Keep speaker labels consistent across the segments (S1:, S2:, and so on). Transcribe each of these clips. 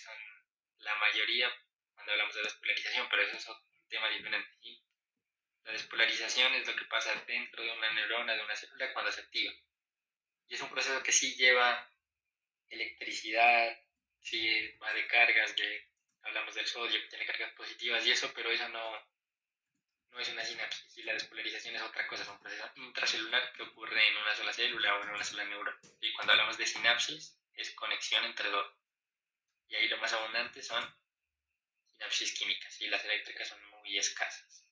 S1: son la mayoría cuando hablamos de despolarización, pero eso es un tema diferente. ¿Sí? La despolarización es lo que pasa dentro de una neurona, de una célula, cuando se activa. Y es un proceso que sí lleva electricidad, sí va de cargas, hablamos del sodio que tiene cargas positivas y eso, pero eso no es una sinapsis. Y la despolarización es otra cosa, es un proceso intracelular que ocurre en una sola célula o en una sola neurona. Y cuando hablamos de sinapsis, es conexión entre dos. Y ahí lo más abundante son sinapsis químicas y las eléctricas son muy escasas.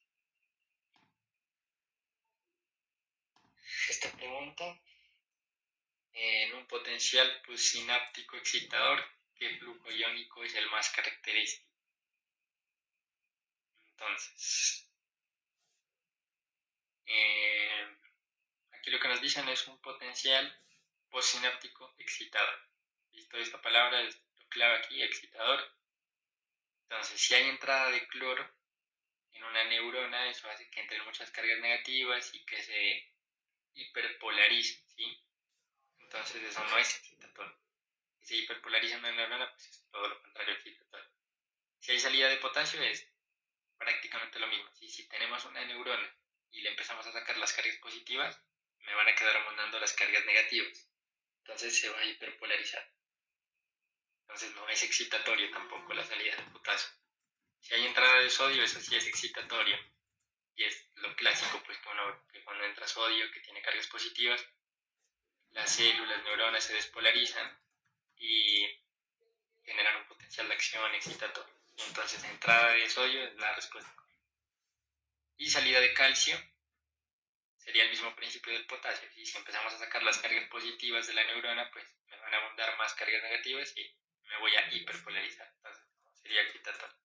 S1: Esta pregunta, en un potencial sináptico excitador, ¿qué flujo iónico es el más característico? Entonces, aquí lo que nos dicen es un potencial postsináptico excitador. ¿Listo? Esta palabra es lo clave aquí, excitador. Entonces, si hay entrada de cloro en una neurona, eso hace que entren muchas cargas negativas y que se hiperpolarice, ¿sí? Entonces, eso no es excitatorio. Si se hiperpolariza una neurona, pues es todo lo contrario excitatorio. Si hay salida de potasio, es prácticamente lo mismo. Si tenemos una neurona y le empezamos a sacar las cargas positivas, me van a quedar abundando las cargas negativas. Entonces se va a hiperpolarizar. Entonces no es excitatorio tampoco la salida de potasio. Si hay entrada de sodio, eso sí es excitatorio. Y es lo clásico, pues que cuando entra sodio, que tiene cargas positivas, las células, neuronas se despolarizan y generan un potencial de acción excitatorio. Y entonces entrada de sodio es la respuesta. Y salida de calcio sería el mismo principio del potasio. Y si empezamos a sacar las cargas positivas de la neurona, pues me van a abundar más cargas negativas y me voy a hiperpolarizar. Entonces sería excitatorio.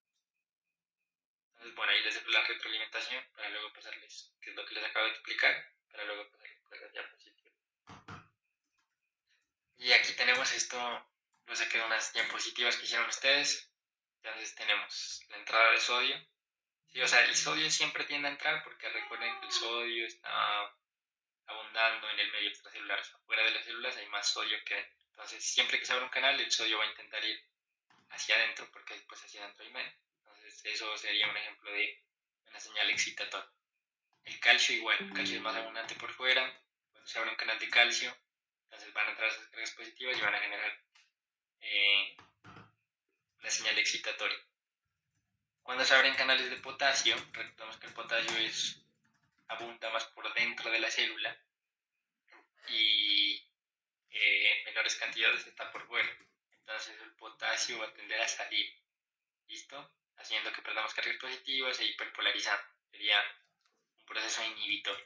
S1: Entonces, bueno, ahí les dejo la retroalimentación para luego pasarles qué es lo que les acabo de explicar, para luego pasarles por la diapositiva. Y aquí tenemos esto, lo saqué de unas diapositivas que hicieron ustedes. Entonces tenemos la entrada de sodio. Sí, o sea, el sodio siempre tiende a entrar porque recuerden que el sodio está abundando en el medio extracelular. O sea, fuera de las células hay más sodio que dentro. Entonces, siempre que se abre un canal, el sodio va a intentar ir hacia adentro porque después hacia adentro hay menos. Entonces, eso sería un ejemplo de una señal excitatoria. El calcio igual, el calcio es más abundante por fuera. Cuando se abre un canal de calcio, entonces van a entrar esas cargas positivas y van a generar una señal excitatoria. Cuando se abren canales de potasio, recordemos que el potasio abunda más por dentro de la célula y menores cantidades está por fuera. Entonces el potasio va a tender a salir, ¿listo? Haciendo que perdamos cargas positivas e hiperpolarizando. Sería un proceso inhibitorio.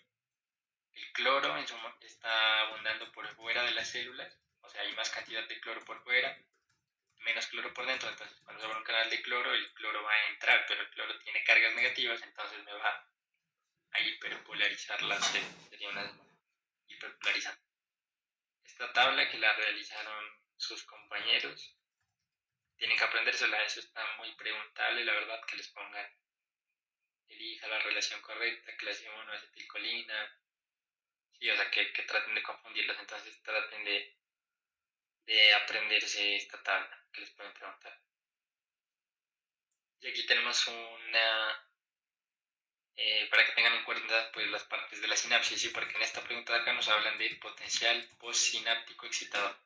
S1: El cloro está abundando por fuera de las células, o sea, hay más cantidad de cloro por fuera, menos cloro por dentro. Entonces, cuando se abre un canal de cloro, el cloro va a entrar, pero el cloro tiene cargas negativas, entonces me va a hiperpolarizar las células. Sería una hiperpolarizante. Esta tabla que la realizaron sus compañeros, tienen que aprendérsela, eso está muy preguntable, la verdad, que les pongan, elija la relación correcta, clase 1, acetilcolina, sí, o sea, que traten de confundirlas, entonces traten de aprenderse esta tabla que les pueden preguntar. Y aquí tenemos para que tengan en cuenta pues las partes de la sinapsis, ¿sí? Porque en esta pregunta de acá nos hablan de potencial postsináptico excitador.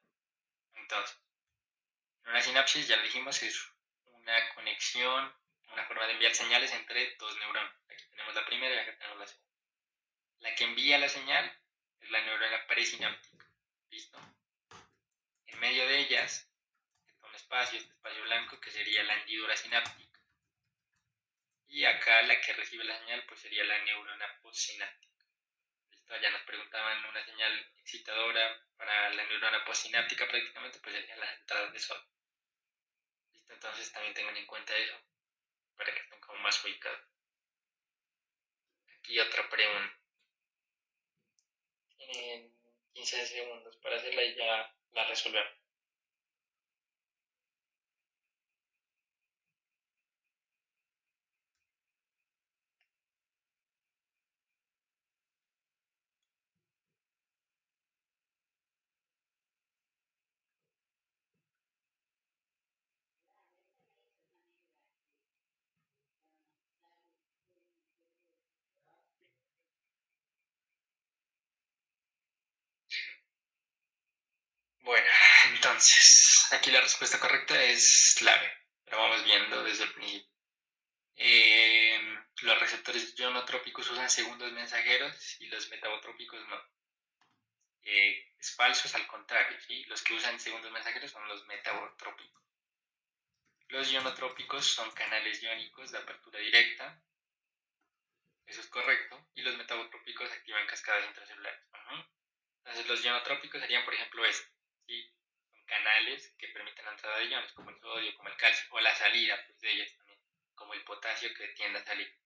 S1: Entonces, una sinapsis, ya lo dijimos, es una conexión, una forma de enviar señales entre dos neuronas. Aquí tenemos la primera y acá tenemos la segunda. La que envía la señal es la neurona presináptica. ¿Listo? En medio de ellas está un espacio, este espacio blanco, que sería la hendidura sináptica. Y acá la que recibe la señal pues sería la neurona postsináptica. ¿Listo? Ya nos preguntaban una señal excitadora para la neurona postsináptica, prácticamente pues serían las entradas de sol. ¿Listo? Entonces también tengan en cuenta eso para que estén como más ubicados. Aquí otra pregunta. Tienen 15 segundos para hacerla y ya la resolvemos. Bueno, entonces, aquí la respuesta correcta es clave. Lo vamos viendo desde el principio. Los receptores ionotrópicos usan segundos mensajeros y los metabotrópicos no. Es falso, es al contrario, ¿sí? Los que usan segundos mensajeros son los metabotrópicos. Los ionotrópicos son canales iónicos de apertura directa, eso es correcto, y los metabotrópicos activan cascadas intracelulares. Entonces los ionotrópicos serían, por ejemplo, ¿sí? Son canales que permiten la entrada de iones, como el sodio, como el calcio, o la salida pues, de ellas también, como el potasio que tiende a salir.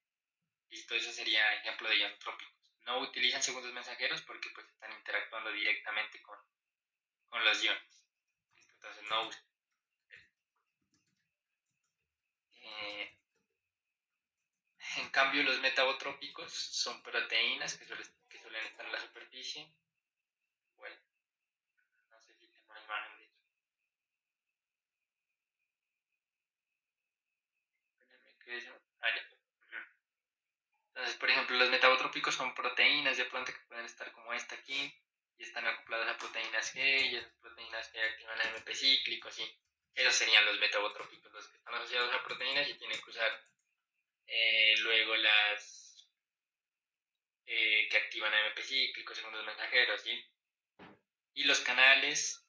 S1: Listo, eso sería ejemplo de ionotrópicos. No utilizan segundos mensajeros porque pues están interactuando directamente con los iones. ¿Listo? Entonces no usan. Eh, en cambio, los metabotrópicos son proteínas que suelen estar en la superficie. Bueno, no sé si tengo una imagen de eso. Ah, ya. Entonces, por ejemplo, los metabotrópicos son proteínas de planta que pueden estar como esta aquí y están acopladas a proteínas G y esas proteínas que activan AMP cíclicos y esos serían los metabotrópicos, los que están asociados a proteínas y tienen que usar luego las que activan AMP cíclicos, segundos mensajeros, ¿sí? Y los canales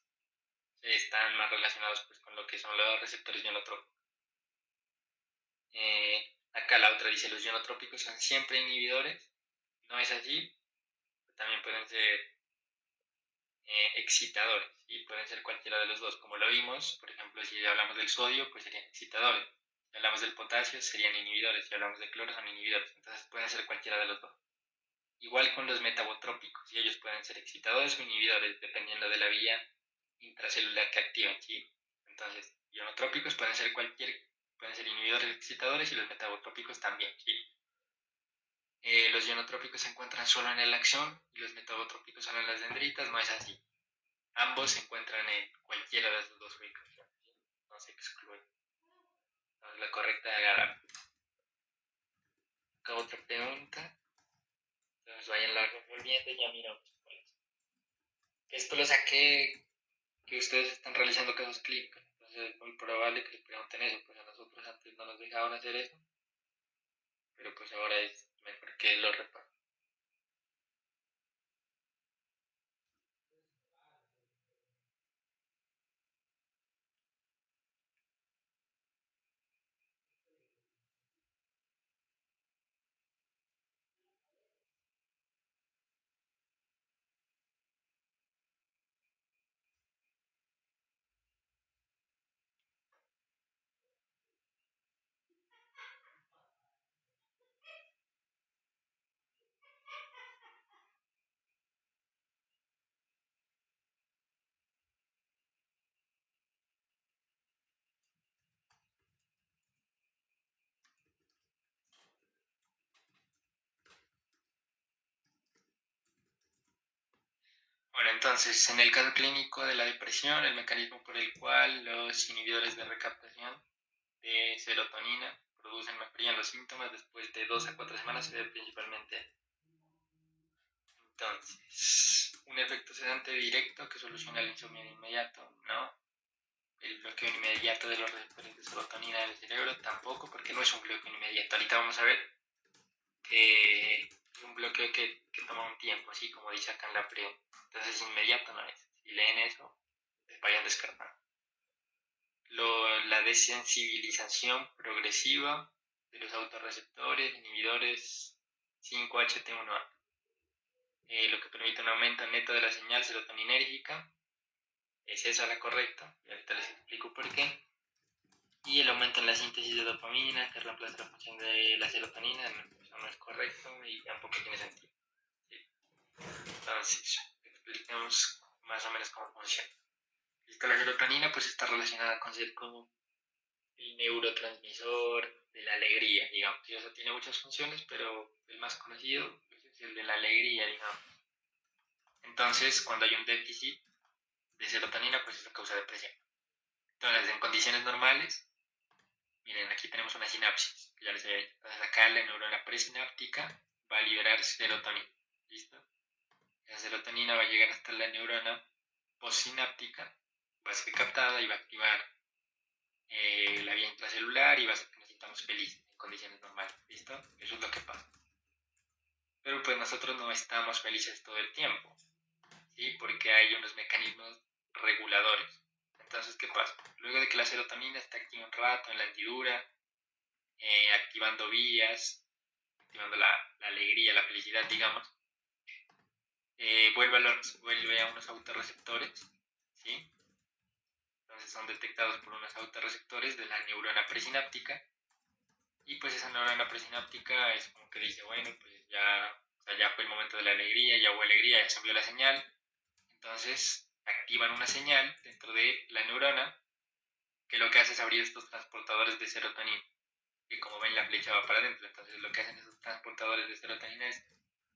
S1: están más relacionados pues, con lo que son los receptores ionotrópicos. Acá la otra dice los ionotrópicos son siempre inhibidores, no es así, también pueden ser excitadores y pueden ser cualquiera de los dos, como lo vimos, por ejemplo, si hablamos del sodio, pues serían excitadores, si hablamos del potasio, serían inhibidores, si hablamos de cloro, son inhibidores, entonces pueden ser cualquiera de los dos. Igual con los metabotrópicos, y ellos pueden ser excitadores o inhibidores, dependiendo de la vía intracelular que activen, ¿sí? Entonces, ionotrópicos pueden ser inhibidores excitadores y los metabotrópicos también, ¿sí? Los ionotrópicos se encuentran solo en el axón y los metabotrópicos solo en las dendritas, no es así. Ambos se encuentran en cualquiera de las dos ubicaciones, ¿sí? No se excluyen. No es la correcta de agarrar. Acá otra pregunta. Entonces vayan largo volviendo y ya miramos cuál es. Esto lo saqué que ustedes están realizando casos clínicos. Entonces es muy probable que les pregunten eso, pues a nosotros antes no nos dejaban hacer eso, pero pues ahora es mejor que lo reparen. Bueno, entonces, en el caso clínico de la depresión, el mecanismo por el cual los inhibidores de recaptación de serotonina producen mejoría en los síntomas después de 2 a 4 semanas se debe principalmente. Entonces, un efecto sedante directo que soluciona el insomnio inmediato, ¿no? El bloqueo inmediato de los receptores de serotonina del cerebro, tampoco, porque no es un bloqueo inmediato. Ahorita vamos a ver que es un bloqueo que toma un tiempo, así como dice acá en la pregunta. Entonces, inmediato no es. Si leen eso, vayan descartando. La desensibilización progresiva de los autorreceptores, inhibidores 5-HT1A, lo que permite un aumento neto de la señal serotoninérgica. Es esa la correcta, y ahorita les explico por qué. Y el aumento en la síntesis de dopamina, que reemplaza la función de la serotonina, eso no es correcto y tampoco tiene sentido. ¿Sí? Entonces, expliquemos más o menos cómo funciona. Listo, la serotonina pues está relacionada con ser como el neurotransmisor de la alegría, digamos. Y eso tiene muchas funciones, pero el más conocido pues, es el de la alegría, digamos. Entonces, cuando hay un déficit de serotonina, pues eso causa depresión. Entonces, en condiciones normales, miren, aquí tenemos una sinapsis, que ya les había dicho. Entonces, acá la neurona presináptica va a liberar serotonina. ¿Listo? Esa serotonina va a llegar hasta la neurona postsináptica va a ser captada y va a activar la vía intracelular y va a ser que nos sintamos felices en condiciones normales. ¿Listo? Eso es lo que pasa. Pero pues nosotros no estamos felices todo el tiempo, ¿sí? Porque hay unos mecanismos reguladores. Entonces, ¿qué pasa? Luego de que la serotonina está activa un rato en la hendidura, activando vías, activando la alegría, la felicidad, digamos, vuelve a unos autorreceptores, ¿sí? Entonces son detectados por unos autorreceptores de la neurona presináptica y pues esa neurona presináptica es como que dice, bueno, pues ya, o sea, ya fue el momento de la alegría, ya hubo alegría, ya se envió la señal, entonces activan una señal dentro de la neurona que lo que hace es abrir estos transportadores de serotonina, que como ven la flecha va para adentro, entonces lo que hacen esos transportadores de serotonina es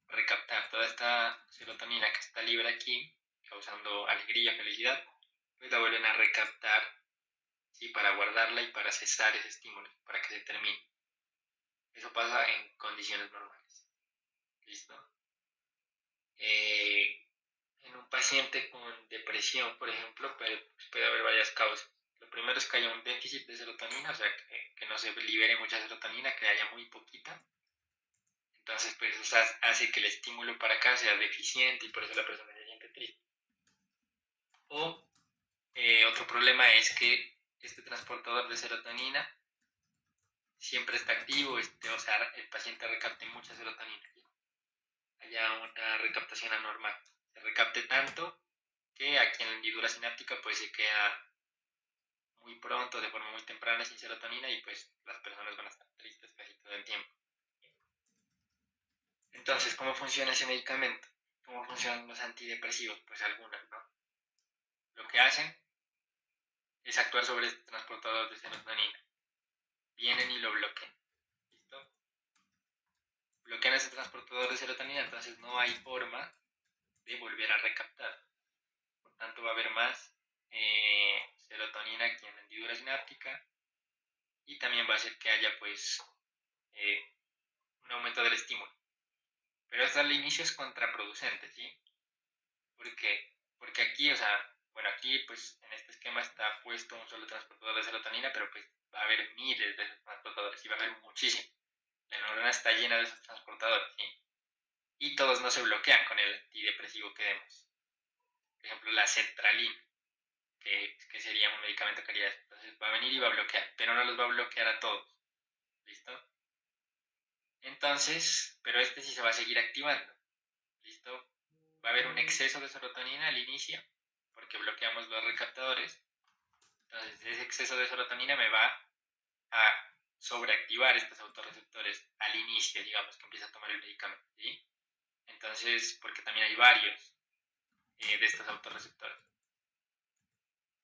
S1: recaptar toda esta serotonina que está libre aquí, causando alegría, felicidad, pues la vuelven a recaptar, ¿sí? Para guardarla y para cesar ese estímulo, para que se termine. Eso pasa en condiciones normales. ¿Listo? En un paciente con depresión, por ejemplo, puede haber varias causas. Lo primero es que haya un déficit de serotonina, o sea, que no se libere mucha serotonina, que haya muy poquita. Entonces, pues eso hace que el estímulo para acá sea deficiente y por eso la persona se siente triste. O otro problema es que este transportador de serotonina siempre está activo, o sea, el paciente recapte mucha serotonina, ¿sí? Haya una recaptación anormal. Se recapte tanto que aquí en la hendidura sináptica pues se queda muy pronto, de forma muy temprana, sin serotonina y pues las personas van a estar tristes casi todo el tiempo. Entonces, ¿cómo funciona ese medicamento? ¿Cómo funcionan los antidepresivos? Pues algunas, ¿no? Lo que hacen es actuar sobre este transportador de serotonina. Vienen y lo bloquean. ¿Listo? Bloquean ese transportador de serotonina, entonces no hay forma de volver a recaptar. Por tanto, va a haber más serotonina aquí en la hendidura sináptica y también va a hacer que haya pues un aumento del estímulo. Pero esto al inicio es contraproducente, ¿sí? ¿Por qué? Porque aquí, o sea, bueno, aquí pues en este esquema está puesto un solo transportador de serotonina, pero pues va a haber miles de esos transportadores y va a haber muchísimos. La neurona está llena de esos transportadores, ¿sí? Y todos no se bloquean con el antidepresivo que demos. Por ejemplo, la sertralina, que sería un medicamento que haría eso. Entonces va a venir y va a bloquear, pero no los va a bloquear a todos. ¿Listo? Entonces, pero este sí se va a seguir activando. ¿Listo? Va a haber un exceso de serotonina al inicio, porque bloqueamos los recaptadores. Entonces, ese exceso de serotonina me va a sobreactivar estos autorreceptores al inicio, digamos, que empieza a tomar el medicamento, ¿sí? Entonces, porque también hay varios de estos autorreceptores.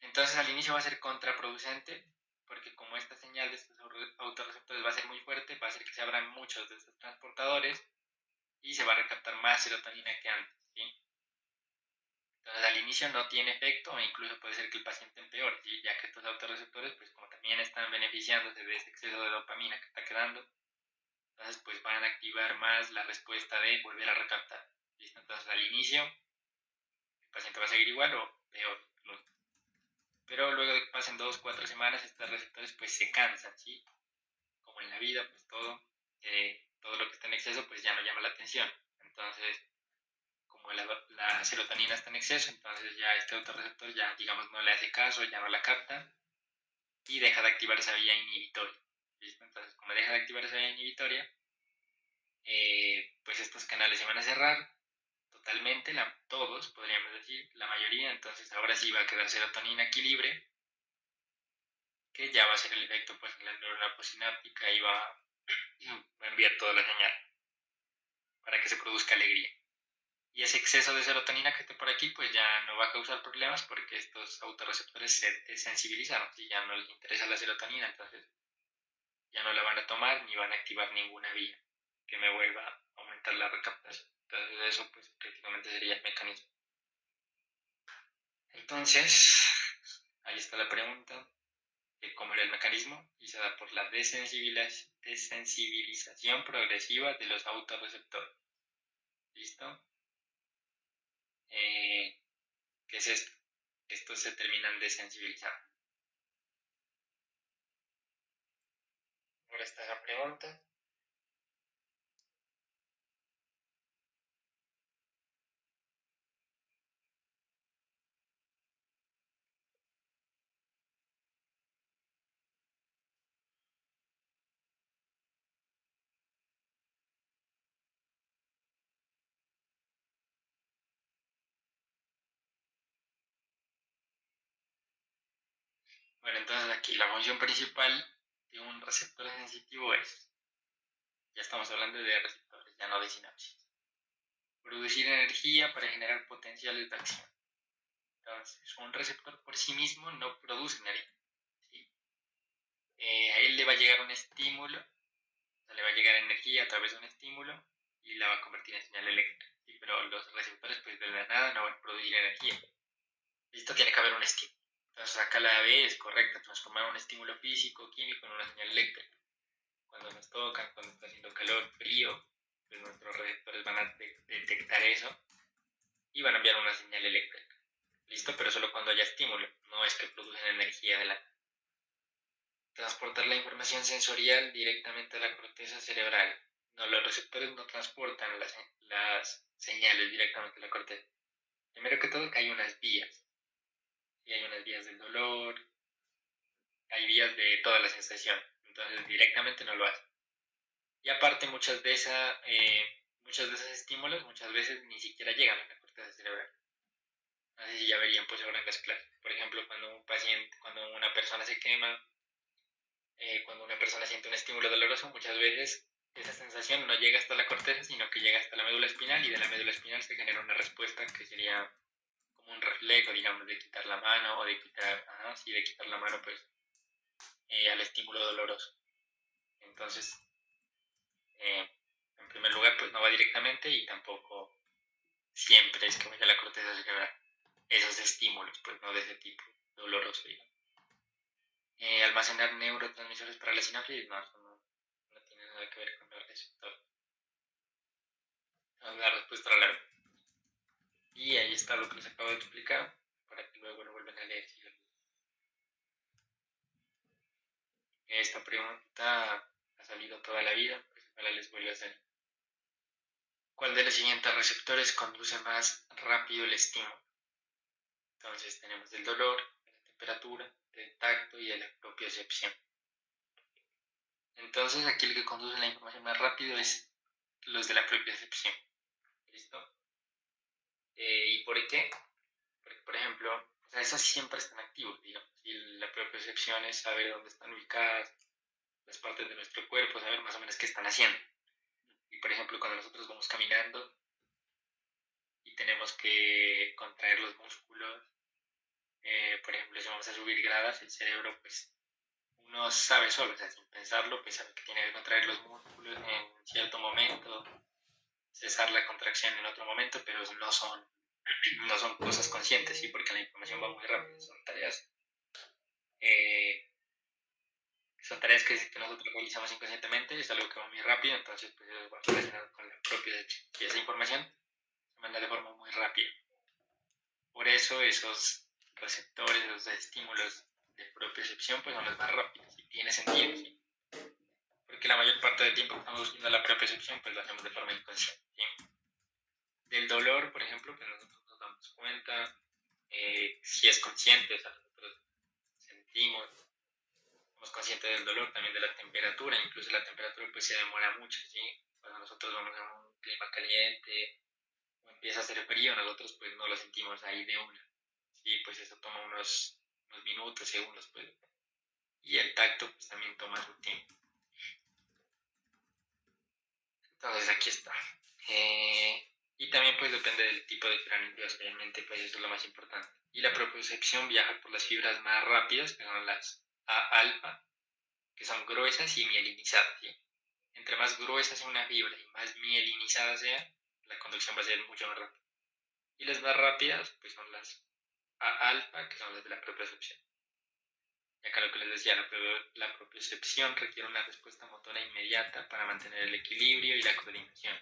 S1: Entonces, al inicio va a ser contraproducente, porque como esta señal de estos autorreceptores va a ser muy fuerte, va a hacer que se abran muchos de estos transportadores y se va a recaptar más serotonina que antes, ¿sí? Entonces al inicio no tiene efecto o incluso puede ser que el paciente empeore, ¿sí? Ya que estos autorreceptores pues como también están beneficiándose de ese exceso de dopamina que está quedando, entonces pues van a activar más la respuesta de volver a recaptar. ¿Listo? Entonces al inicio el paciente va a seguir igual o peor incluso. Pero luego de que pasen 2 o 4 semanas estos receptores pues se cansan, ¿sí? Como en la vida pues todo lo que está en exceso pues ya no llama la atención. Entonces como la serotonina está en exceso, entonces ya este autorreceptor ya, digamos, no le hace caso, ya no la capta y deja de activar esa vía inhibitoria. ¿Listo? Entonces, como deja de activar esa vía inhibitoria, pues estos canales se van a cerrar totalmente, todos, podríamos decir, la mayoría, entonces ahora sí va a quedar serotonina aquí libre, que ya va a ser el efecto pues en la neurona postsináptica y va a enviar toda la señal para que se produzca alegría. Y ese exceso de serotonina que esté por aquí, pues ya no va a causar problemas porque estos autorreceptores se desensibilizaron y ya no les interesa la serotonina, entonces ya no la van a tomar ni van a activar ninguna vía que me vuelva a aumentar la recaptación. Entonces eso pues prácticamente sería el mecanismo. Entonces, ahí está la pregunta de cómo era el mecanismo y se da por la desensibilización progresiva de los autorreceptores. ¿Listo? ¿Qué es esto? estos se terminan desensibilizando. Ahora está la pregunta. Bueno, entonces aquí la función principal de un receptor sensitivo es, ya estamos hablando de receptores, ya no de sinapsis, producir energía para generar potenciales de acción. Entonces, un receptor por sí mismo no produce energía. ¿Sí? A él le va a llegar un estímulo, o sea, le va a llegar energía a través de un estímulo y la va a convertir en señal eléctrica. ¿Sí? Pero los receptores, pues de la nada no van a producir energía. Esto tiene que haber un estímulo. Entonces, acá la B es correcta, transformar un estímulo físico, químico en una señal eléctrica. Cuando nos tocan, cuando está haciendo calor, frío, pues nuestros receptores van a detectar eso y van a enviar una señal eléctrica. ¿Listo? Pero solo cuando haya estímulo, no es que producen energía de la... Transportar la información sensorial directamente a la corteza cerebral. No, los receptores no transportan las señales directamente a la corteza. Primero que todo, que hay unas vías. Y hay unas vías del dolor, hay vías de toda la sensación. Entonces, directamente no lo hace. Y aparte, muchos de esos estímulos muchas veces ni siquiera llegan a la corteza cerebral. Así ya verían pues ahora en las clases. Por ejemplo, cuando una persona se quema, cuando una persona siente un estímulo doloroso, muchas veces esa sensación no llega hasta la corteza, sino que llega hasta la médula espinal y de la médula espinal se genera una respuesta que sería como un reflejo, digamos, de quitar la mano o de quitar la mano pues al estímulo doloroso. Entonces, en primer lugar, pues no va directamente y tampoco siempre es que vaya a la corteza cerebral. Esos estímulos, pues no de ese tipo, doloroso, digamos. Almacenar neurotransmisores para la sinapsis, no, eso no tiene nada que ver con el receptor. La respuesta era larga. Y ahí está lo que les acabo de explicar, para que luego lo vuelvan a leer. Esta pregunta ha salido toda la vida, pues ojalá les vuelva a salir. ¿Cuál de los siguientes receptores conduce más rápido el estímulo? Entonces tenemos el dolor, de la temperatura, del tacto y de la propiocepción. Entonces aquí el que conduce la información más rápido es los de la propiocepción. ¿Listo? ¿Y por qué? Porque, por ejemplo, o sea, esos siempre están activos, digamos, y la propiocepción es saber dónde están ubicadas las partes de nuestro cuerpo, saber más o menos qué están haciendo. Y, por ejemplo, cuando nosotros vamos caminando y tenemos que contraer los músculos, por ejemplo, si vamos a subir gradas, el cerebro, pues, uno sabe solo, o sea, sin pensarlo, pues sabe que tiene que contraer los músculos en cierto momento, cesar la contracción en otro momento, pero no son cosas conscientes, ¿sí? Porque la información va muy rápido, son tareas que nosotros realizamos inconscientemente, es algo que va muy rápido, entonces pues eso va relacionado con la propia y esa información se manda de forma muy rápida. Por eso esos receptores, esos estímulos de propiocepción pues son los más rápidos y tiene sentido, ¿sí? Porque la mayor parte del tiempo que estamos buscando la propiocepción pues lo hacemos de forma inconsciente, ¿sí? Del dolor, por ejemplo, que nosotros nos damos cuenta, si es consciente, o sea, nosotros sentimos, somos conscientes del dolor, también de la temperatura, incluso la temperatura pues se demora mucho, ¿sí? Cuando nosotros vamos a un clima caliente o empieza a hacer frío, nosotros pues no lo sentimos ahí de una, ¿sí? Pues eso toma unos minutos, segundos, pues. Y el tacto pues también toma su tiempo. Entonces aquí está. Y también pues depende del tipo de cráneo, realmente pues eso es lo más importante. Y la propiocepción viaja por las fibras más rápidas, que son las A-alfa, que son gruesas y mielinizadas, ¿sí? Entre más gruesa sea una fibra y más mielinizada sea, la conducción va a ser mucho más rápida. Y las más rápidas pues son las A-alfa, que son las de la propiocepción. Y acá lo que les decía, la propiocepción requiere una respuesta motora inmediata para mantener el equilibrio y la coordinación.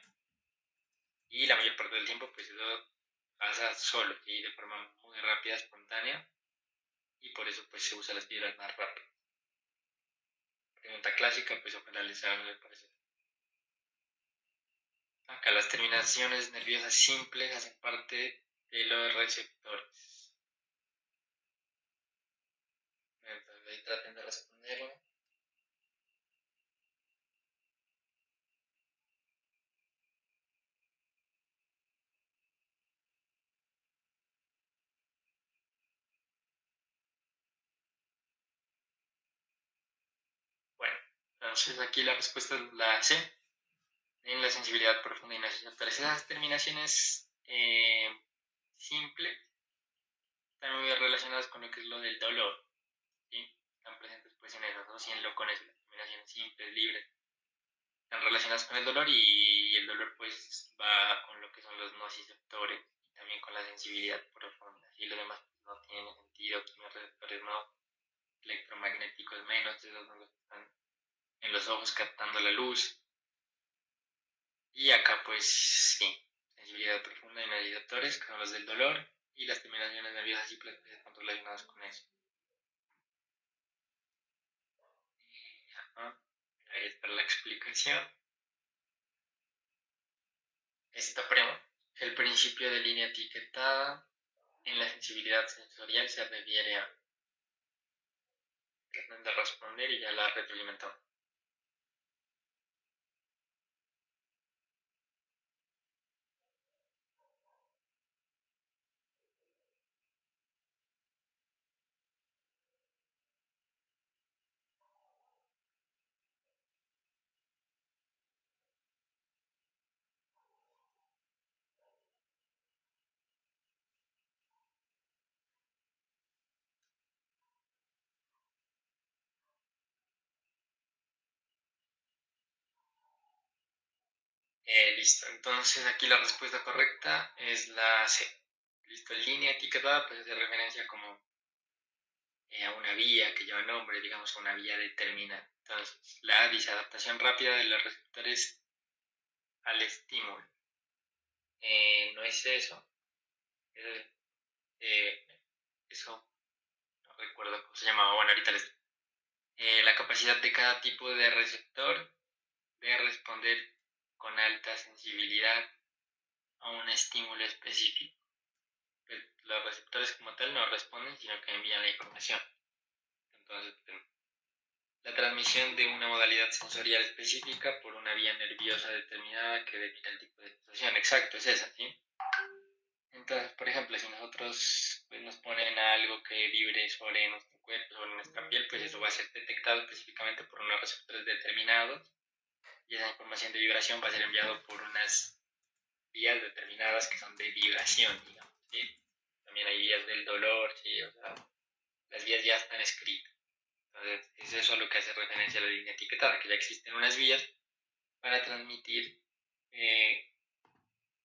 S1: Y la mayor parte del tiempo, pues eso pasa solo y de forma muy rápida, espontánea, y por eso pues se usan las fibras más rápidas. Pregunta clásica, pues ojalá les haga el parecer. Acá las terminaciones nerviosas simples hacen parte de los receptores. Entonces ahí traten de responderlo. Bueno, entonces aquí la respuesta es la C, en la sensibilidad profunda y receptores. Esas terminaciones simples están muy relacionadas con lo que es lo del dolor, ¿sí? Están presentes pues en esas dos y en lo con eso, las terminaciones simples, libres, están relacionadas con el dolor y el dolor pues va con lo que son los nociceptores y también con la sensibilidad profunda. Y lo demás pues, no tiene sentido, quimiorreceptores no, electromagnéticos menos, esos no los están en los ojos captando la luz. Y acá pues sí, sensibilidad profunda y nociceptores, que son los del dolor, y las terminaciones nerviosas simples pues, están relacionadas con eso. Ajá. Ahí está la explicación. El principio de línea etiquetada en la sensibilidad sensorial se refiere a tratar de responder y ya la retroalimentamos. Listo, entonces aquí la respuesta correcta es la C. Listo, línea etiquetada pues hace referencia como a una vía que lleva nombre, digamos una vía determinada. Entonces, la dice adaptación rápida de los receptores al estímulo. No es eso. Eh, eso no recuerdo cómo se llamaba. Bueno, ahorita les. La capacidad de cada tipo de receptor de responder con alta sensibilidad a un estímulo específico. Los receptores como tal no responden, sino que envían la información. Entonces, la transmisión de una modalidad sensorial específica por una vía nerviosa determinada que define el tipo de sensación. Exacto, es esa, ¿sí? Entonces, por ejemplo, si nosotros pues, nos ponen algo que vibre sobre nuestro cuerpo, sobre nuestra piel, pues eso va a ser detectado específicamente por unos receptores determinados y esa información de vibración va a ser enviada por unas vías determinadas que son de vibración, digamos, ¿sí? También hay vías del dolor, ¿sí? O sea, las vías ya están escritas. Entonces, es eso a lo que hace referencia a la línea etiquetada, que ya existen unas vías para transmitir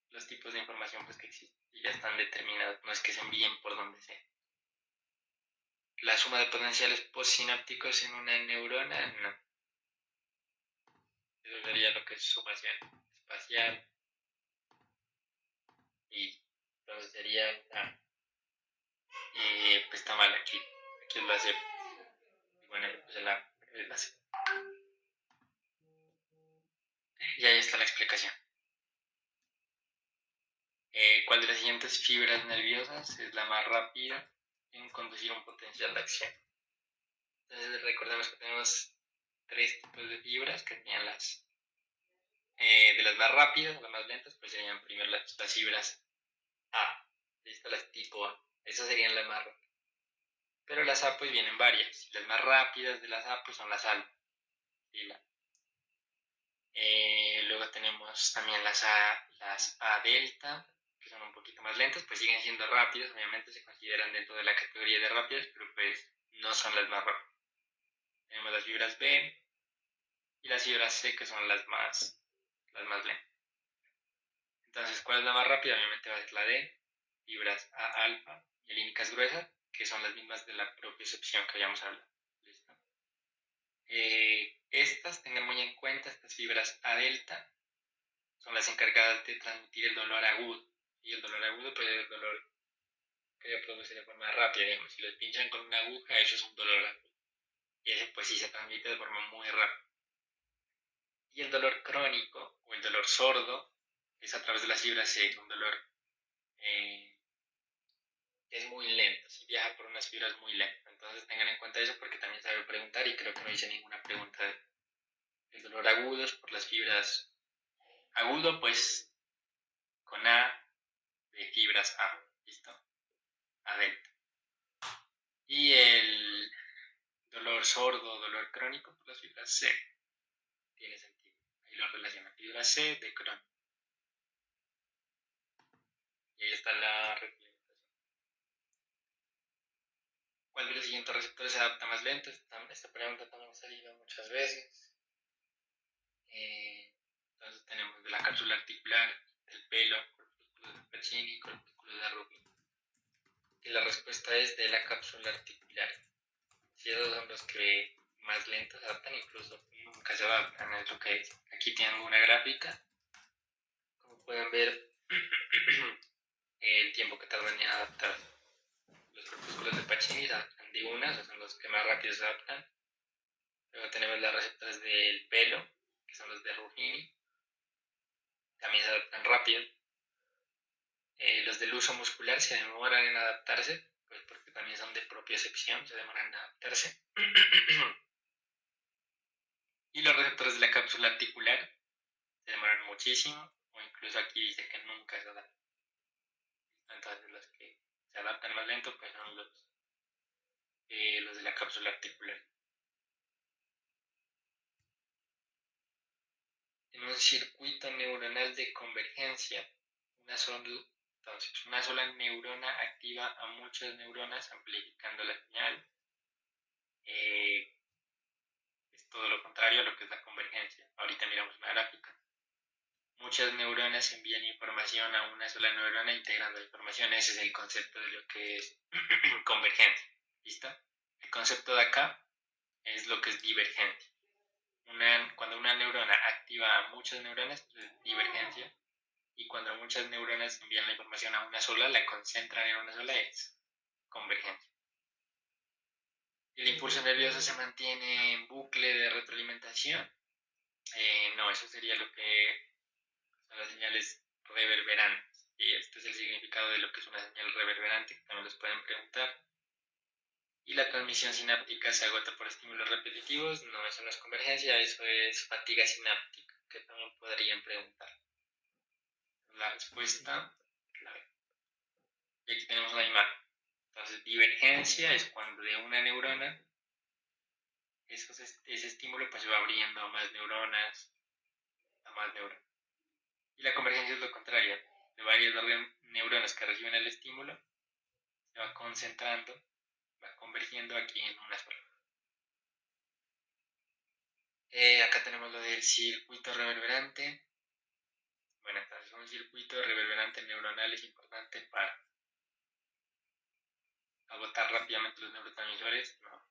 S1: los tipos de información pues, que existen y ya están determinados, no es que se envíen por donde sea. La suma de potenciales postsinápticos en una neurona, no. Eso sería lo que es sumación espacial y entonces sería una, pues está mal aquí es la C. Bueno, pues es la C. Y ahí está la explicación. ¿Cuál de las siguientes fibras nerviosas es la más rápida en conducir un potencial de acción? Entonces recordemos que tenemos tres tipos de fibras que tenían de las más rápidas a las más lentas, pues serían primero las fibras A, listo, las tipo A, esas serían las más rápidas. Pero las A pues vienen varias, las más rápidas de las A pues son las alfa. Luego tenemos también las A delta, que son un poquito más lentas, pues siguen siendo rápidas, obviamente se consideran dentro de la categoría de rápidas, pero pues no son las más rápidas. Tenemos las fibras B y las fibras C, que son las más lentas. Entonces, ¿cuál es la más rápida? Obviamente va a ser la D, fibras A alfa y elínicas gruesas, que son las mismas de la propiocepción que habíamos hablado. ¿Listo? Estas, tengan muy en cuenta, estas fibras A delta son las encargadas de transmitir el dolor agudo. Y el dolor agudo pues es el dolor que se produce de forma rápida, digamos, si los pinchan con una aguja, eso es un dolor agudo. Y ese pues sí se transmite de forma muy rápida. Y el dolor crónico o el dolor sordo es a través de las fibras C, un dolor eh, es muy lento, si viaja por unas fibras muy lentas. Entonces tengan en cuenta eso porque también sabe preguntar y creo que no hice ninguna pregunta del dolor agudo es por las fibras. Agudo pues con A de fibras A, ¿listo? Adentro. Y el dolor sordo, dolor crónico por las fibras C, tiene sentido. Ahí lo relaciona, fibra C de crónico. Y ahí está la representación. ¿Cuál de los siguientes receptores se adapta más lento? Esta pregunta también ha salido muchas veces. Entonces tenemos de la cápsula articular, del pelo, corpúsculos de Pacini, corpúsculos de Rubin. Y la respuesta es de la cápsula articular. Si esos son los que más lentos se adaptan, incluso nunca se adaptan, es lo que es. Aquí tengo una gráfica. Como pueden ver, el tiempo que tardan en adaptarse. Los corpúsculos de Pacini se adaptan de una, esos son los que más rápido se adaptan. Luego tenemos las receptores del pelo, que son los de Ruffini, también se adaptan rápido. Los del uso muscular se demoran en adaptarse, pues porque también son de propiocepción, se demoran en adaptarse. Y los receptores de la cápsula articular se demoran muchísimo, o incluso aquí dice que nunca se adaptan. Entonces los que se adaptan más lento pues son los de la cápsula articular. En un circuito neuronal de convergencia, una sola neurona activa a muchas neuronas amplificando la señal. Es todo lo contrario a lo que es la convergencia. Ahorita miramos una gráfica. Muchas neuronas envían información a una sola neurona integrando la información. Ese es el concepto de lo que es convergencia. ¿Listo? El concepto de acá es lo que es divergencia. Cuando una neurona activa a muchas neuronas, es divergencia. Y cuando muchas neuronas envían la información a una sola, la concentran en una sola, es convergencia. El impulso nervioso se mantiene en bucle de retroalimentación. No, eso sería lo que son las señales reverberantes. Y este es el significado de lo que es una señal reverberante, que también les pueden preguntar. Y la transmisión sináptica se agota por estímulos repetitivos. No, eso no es convergencia, eso es fatiga sináptica, que también podrían preguntar. La respuesta, clave. Y aquí tenemos una imagen. Entonces, divergencia es cuando de una neurona ese estímulo pues va abriendo a más neuronas, a más neuronas. Y la convergencia es lo contrario. De varias neuronas que reciben el estímulo, se va concentrando, va convergiendo aquí en una sola. Acá tenemos lo del circuito reverberante. Bueno, entonces un circuito reverberante neuronal es importante para agotar rápidamente los neurotransmisores, no.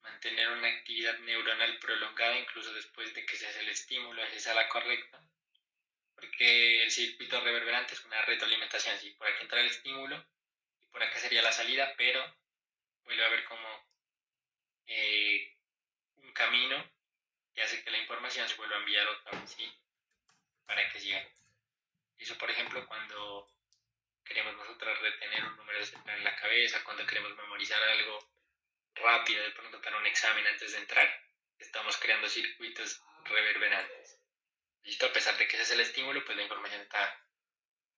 S1: Mantener una actividad neuronal prolongada incluso después de que se hace el estímulo, esa es la correcta. Porque el circuito reverberante es una retroalimentación, si por aquí entra el estímulo y por acá sería la salida, pero vuelve a haber como un camino que hace que la información se vuelva a enviar otra vez, ¿sí? Para que siga. Eso, por ejemplo, cuando queremos nosotros retener un número en la cabeza, cuando queremos memorizar algo rápido, de pronto para un examen antes de entrar, estamos creando circuitos reverberantes. ¿Listo? A pesar de que ese es el estímulo, pues la información está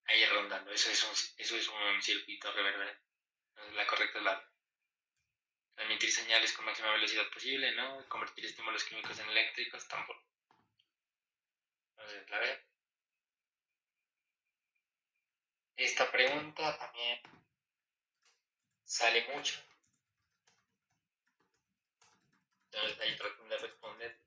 S1: ahí rondando. Eso es un circuito reverberante. Entonces, la correcta es la transmitir señales con máxima velocidad posible, ¿no? Convertir estímulos químicos en eléctricos, tampoco. Entonces, la B. Esta pregunta también sale mucho. Entonces, ahí traten de responder.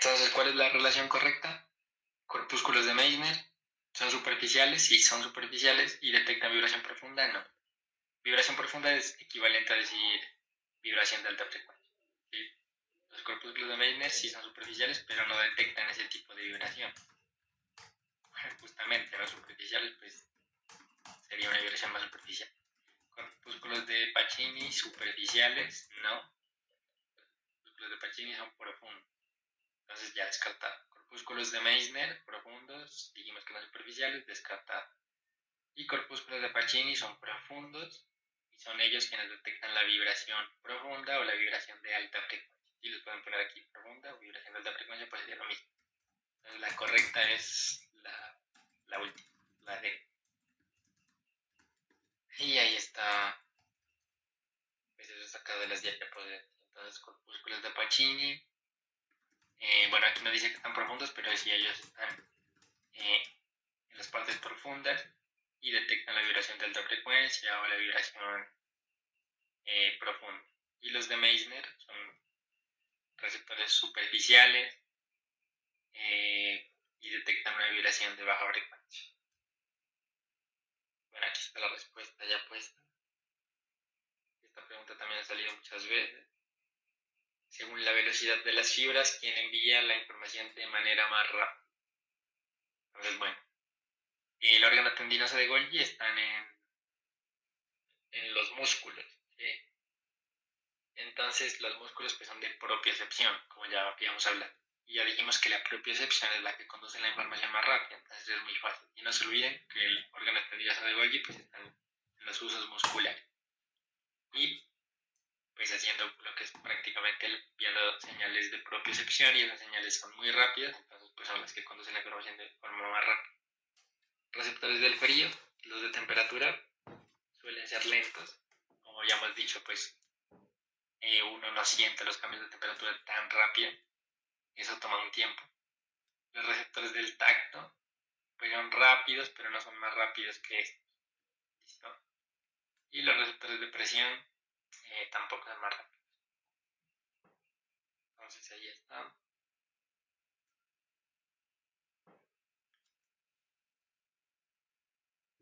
S1: Entonces, ¿cuál es la relación correcta? Corpúsculos de Meissner son superficiales, sí son superficiales, y detectan vibración profunda, no. Vibración profunda es equivalente a decir vibración de alta frecuencia. ¿Sí? Los corpúsculos de Meissner sí son superficiales, pero no detectan ese tipo de vibración. Justamente, los superficiales, pues sería una vibración más superficial. Corpúsculos de Pacini superficiales, no. Corpúsculos de Pacini son profundos. Entonces ya descartado. Corpúsculos de Meissner profundos, dijimos que no superficiales, descartado. Y corpúsculos de Pacini son profundos y son ellos quienes detectan la vibración profunda o la vibración de alta frecuencia. Y los pueden poner aquí profunda o vibración de alta frecuencia, pues sería lo mismo. Entonces la correcta es la última, la D. Y ahí está, pues eso sacado de las diapositivas. Entonces corpúsculos de Pacini, bueno, aquí no dice que están profundos, pero sí ellos están en las partes profundas y detectan la vibración de alta frecuencia o la vibración profunda. Y los de Meissner son receptores superficiales y detectan una vibración de baja frecuencia. Bueno, aquí está la respuesta ya puesta. Esta pregunta también ha salido muchas veces. Según la velocidad de las fibras, ¿quién envía la información de manera más rápida? Entonces, bueno, el órgano tendinoso de Golgi están en los músculos. ¿Sí? Entonces, los músculos pues, son de propiocepción, como ya habíamos hablado. Y ya dijimos que la propiocepción es la que conduce la información más rápida, entonces es muy fácil. Y no se olviden que el órgano tendinoso de Golgi pues, están en los usos musculares. Y pues haciendo lo que es prácticamente viendo señales de propiocepción, y esas señales son muy rápidas, entonces pues son las que conducen la información de forma más rápida. Receptores del frío, los de temperatura, suelen ser lentos. Como ya hemos dicho, pues uno no siente los cambios de temperatura tan rápido, eso toma un tiempo. Los receptores del tacto, pues son rápidos, pero no son más rápidos que estos. ¿Listo? Y los receptores de presión tampoco son más rápidos. Entonces ahí está.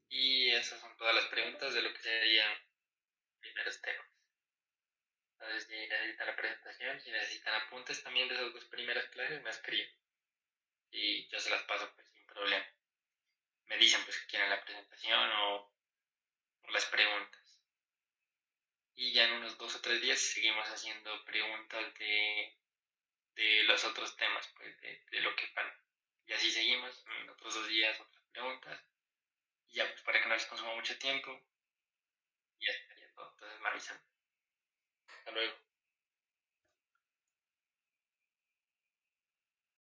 S1: Y esas son todas las preguntas de lo que serían primeros temas. Entonces, si necesitan la presentación, si necesitan apuntes también de esas dos primeras clases, me escriben. Y yo se las paso pues sin problema. Me dicen pues que quieren la presentación o las preguntas. Y ya en unos 2 o 3 días seguimos haciendo preguntas de los otros temas, pues de lo que van. Y así seguimos, en otros 2 días otras preguntas. Y ya pues para que no les consuma mucho tiempo, y ya estaría todo. Entonces me avisan. Hasta luego.